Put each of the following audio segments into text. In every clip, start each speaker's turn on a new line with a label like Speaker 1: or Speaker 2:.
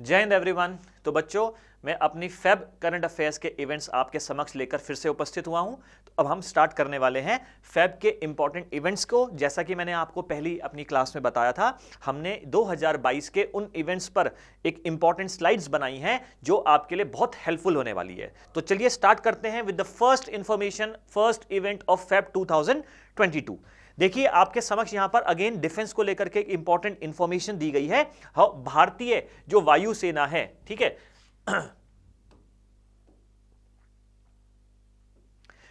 Speaker 1: जय हिंद एवरीवन। तो बच्चों, मैं अपनी फेब करंट अफेयर्स के इवेंट्स आपके समक्ष लेकर फिर से उपस्थित हुआ हूं। तो अब हम स्टार्ट करने वाले हैं फेब के इंपॉर्टेंट इवेंट्स को। जैसा कि मैंने आपको पहली अपनी क्लास में बताया था, हमने 2022 के उन इवेंट्स पर एक इंपॉर्टेंट स्लाइड्स बनाई हैं जो आपके लिए बहुत हेल्पफुल होने वाली है। तो चलिए स्टार्ट करते हैं with the first information, first event of Feb 2022। देखिए, आपके समक्ष यहां पर अगेन डिफेंस को लेकर के एक इंपॉर्टेंट इंफॉर्मेशन दी गई है। भारतीय जो वायुसेना है, ठीक है,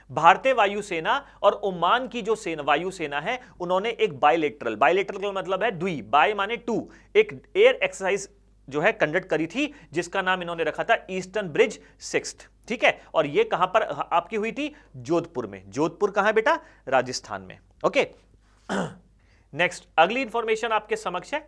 Speaker 1: भारतीय वायुसेना और ओमान की जो वायुसेना है, उन्होंने एक बायलेटरल का मतलब है द्वि, बाय माने टू, एक एयर एक्सरसाइज जो है कंडक्ट करी थी, जिसका नाम इन्होंने रखा था ईस्टर्न ब्रिज 6th, ठीक है। और ये कहां पर आपकी हुई थी? जोधपुर में। जोधपुर कहां है बेटा? राजस्थान में। ओके, नेक्स्ट अगली इंफॉर्मेशन आपके समक्ष है।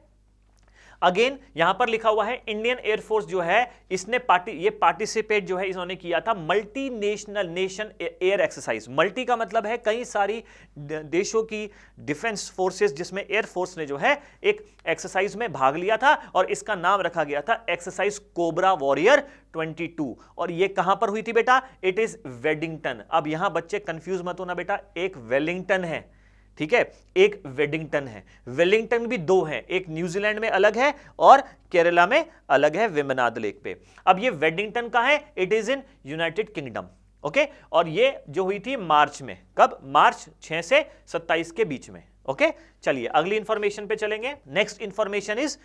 Speaker 1: अगेन यहां पर लिखा हुआ है इंडियन एयरफोर्स जो है, इसने पार्टिसिपेट जो है इन्होंने किया था multi nation air exercise. Multi का मतलब है कई सारी देशों की डिफेंस फोर्सेस, जिसमें एयर फोर्स ने जो है एक एक्सरसाइज में भाग लिया था और इसका नाम रखा गया था एक्सरसाइज कोबरा वॉरियर 22। और ये कहां पर हुई थी बेटा? It is Weddington. अब यहां बच्चे कंफ्यूज मत होना बेटा, एक वेलिंगटन है, ठीक है, एक वेडिंगटन है। वेलिंगटन भी दो हैं, एक न्यूजीलैंड में अलग है और केरला में अलग है, वेम्बनाड लेक पे। अब ये वेडिंगटन का है, it is in United kingdom. Okay, और ये जो हुई थी मार्च में। कब? मार्च 6 से 27 के बीच में। ओके, चलिए अगली इंफॉर्मेशन पे चलेंगे। Next information is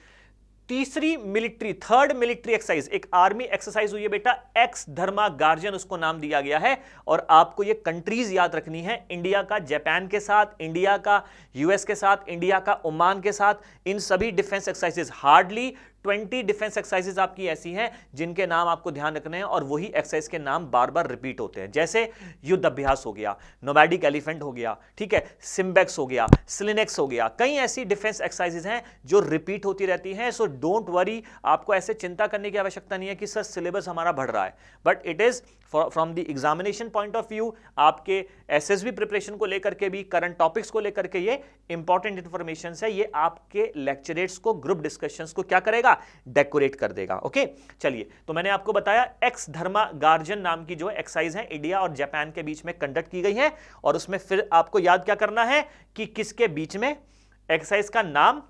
Speaker 1: third military exercise, एक आर्मी एक्सरसाइज हुई है बेटा, एक्स धर्मा गार्जियन उसको नाम दिया गया है। और आपको ये कंट्रीज याद रखनी है, इंडिया का जापान के साथ, इंडिया का यूएस के साथ, इंडिया का ओमान के साथ। इन सभी defence exercises, hardly 20 defence exercises आपकी ऐसी हैं जिनके नाम आपको ध्यान रखने हैं, और वही एक्सरसाइज के नाम बार बार रिपीट होते हैं। जैसे युद्ध अभ्यास हो गया, नोमैडिक एलिफेंट हो गया, ठीक है, सिम्बेक्स हो गया, स्लिनेक्स हो गया। कई ऐसी डिफेंस एक्सरसाइजेस हैं जो रिपीट होती रहती हैं। सो डोंट वरी, आपको ऐसे चिंता करने की आवश्यकता नहीं है कि सर सिलेबस हमारा बढ़ रहा है, but it is from the examination point of view, आपके एसएसबी प्रिपरेशन को लेकर के भी, करंट टॉपिक्स को लेकर के ये इंपॉर्टेंट इंफॉर्मेशन है। ये आपके लेक्चरेट्स को, ग्रुप डिस्कशंस को क्या करेगा? डेकोरेट कर देगा। ओके, चलिए, तो मैंने आपको बताया एक्स धर्मा गार्जियन नाम की जो एक्सरसाइज है इंडिया और जापान के बीच में कंडक्ट की गई है। और उसमें फिर आपको याद क्या करना है कि किसके बीच में एक्सरसाइज का नाम,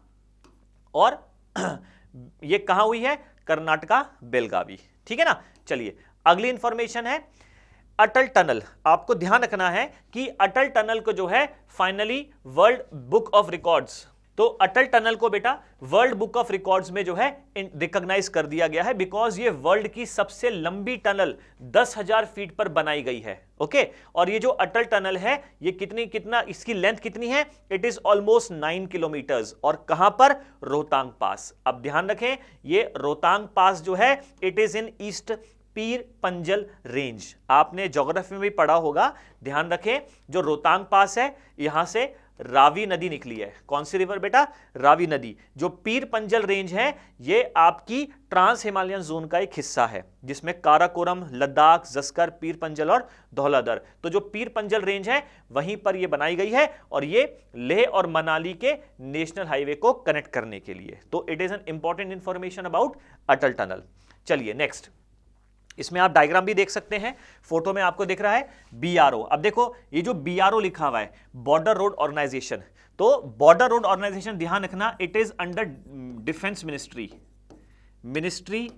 Speaker 1: और ये कहां हुई है? कर्नाटका, बेलगावी, ठीक है ना। चलिए अगली इंफॉर्मेशन है अटल टनल। आपको ध्यान रखना है कि अटल टनल को जो है finally world book of records, तो अटल टनल को बेटा वर्ल्ड बुक ऑफ रिकॉर्ड्स में जो है रिकॉग्नाइज कर दिया गया है, बिकॉज ये वर्ल्ड की सबसे लंबी टनल 10,000 फीट पर बनाई गई है। ओके, और ये जो अटल टनल है, ये कितना इसकी लेंथ कितनी है? It is almost 9 kilometres. और कहां पर? रोहतांग पास। अब ध्यान रखें, ये रोहतांग पास जो है, it is in east Pir Panjal range. आपने ज्योग्राफी में भी पढ़ा होगा, ध्यान रखें, जो रोहतांग पास है, यहां से रावी नदी निकली है। कौन सी रिवर बेटा? रावी नदी। जो पीर पंजल रेंज है, ये आपकी ट्रांस हिमालयन जोन का एक हिस्सा है, जिसमें काराकोरम, लद्दाख, जस्कर, पीर पंजल और धौलाधर। तो जो पीर पंजल रेंज है, वहीं पर ये बनाई गई है, और ये लेह और मनाली के नेशनल हाईवे को कनेक्ट करने के लिए। तो it is an important information about Atal tunnel. चलिए नेक्स्ट, इसमें आप डायग्राम भी देख सकते हैं, फोटो में आपको दिख रहा है बीआरओ। अब देखो, ये जो बीआरओ लिखा हुआ है, बॉर्डर रोड ऑर्गेनाइजेशन, तो बॉर्डर रोड ऑर्गेनाइजेशन ध्यान रखना, it is under defence ministry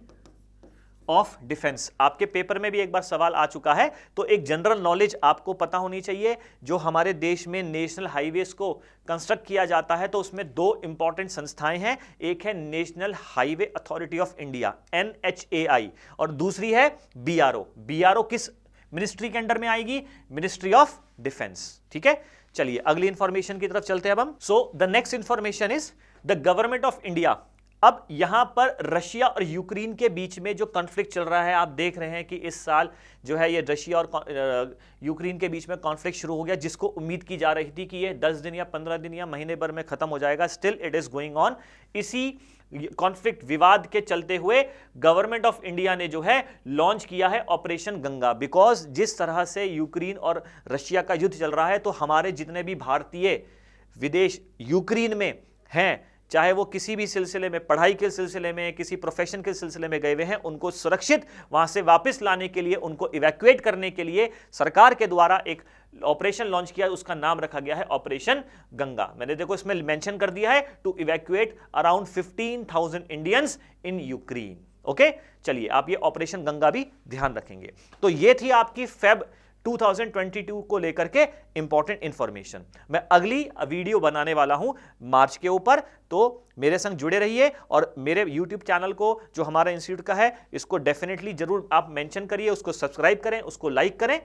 Speaker 1: of defence. आपके पेपर में भी एक बार सवाल आ चुका है, तो एक जनरल नॉलेज आपको पता होनी चाहिए। जो हमारे देश में नेशनल हाईवेज को कंस्ट्रक्ट किया जाता है, तो उसमें दो इंपॉर्टेंट संस्थाएं हैं, एक है national highway authority of India NHAI, और दूसरी है बीआरओ। बीआरओ किस मिनिस्ट्री के अंडर में आएगी? मिनिस्ट्री ऑफ डिफेंस, ठीक है। चलिए अगली इंफॉर्मेशन की तरफ चलते हैं अब हम। So the next information is the government of India. अब यहां पर रशिया और यूक्रेन के बीच में जो कॉन्फ्लिक्ट चल रहा है, आप देख रहे हैं कि इस साल जो है ये रशिया और यूक्रेन के बीच में कॉन्फ्लिक्ट शुरू हो गया, जिसको उम्मीद की जा रही थी कि ये 10 दिन या 15 दिन या महीने भर में खत्म हो जाएगा। Still it is going on. इसी कॉन्फ्लिक्ट, विवाद के चलते हुए गवर्नमेंट ऑफ इंडिया ने जो है लॉन्च किया है ऑपरेशन गंगा, बिकॉज जिस तरह से यूक्रेन और रशिया का युद्ध चल रहा है, तो हमारे जितने भी भारतीय विदेश यूक्रेन में हैं, चाहे वो किसी भी सिलसिले में, पढ़ाई के सिलसिले में, किसी प्रोफेशन के सिलसिले में गए हुए हैं, उनको सुरक्षित वहां से वापस लाने के लिए, उनको इवैक्यूएट करने के लिए सरकार के द्वारा एक ऑपरेशन लॉन्च किया, उसका नाम रखा गया है ऑपरेशन गंगा। मैंने देखो इसमें मेंशन कर दिया है, to evacuate around 15,000 Indians in Ukraine. Okay, चलिए आप ये ऑपरेशन गंगा भी ध्यान रखेंगे। तो ये थी आपकी फेब 2022 को लेकर के इंपॉर्टेंट इंफॉर्मेशन। मैं अगली वीडियो बनाने वाला हूं मार्च के ऊपर, तो मेरे संग जुड़े रहिए और मेरे YouTube चैनल को, जो हमारा इंस्टीट्यूट का है, इसको डेफिनेटली जरूर आप मेंशन करिए, उसको सब्सक्राइब करें, उसको लाइक करें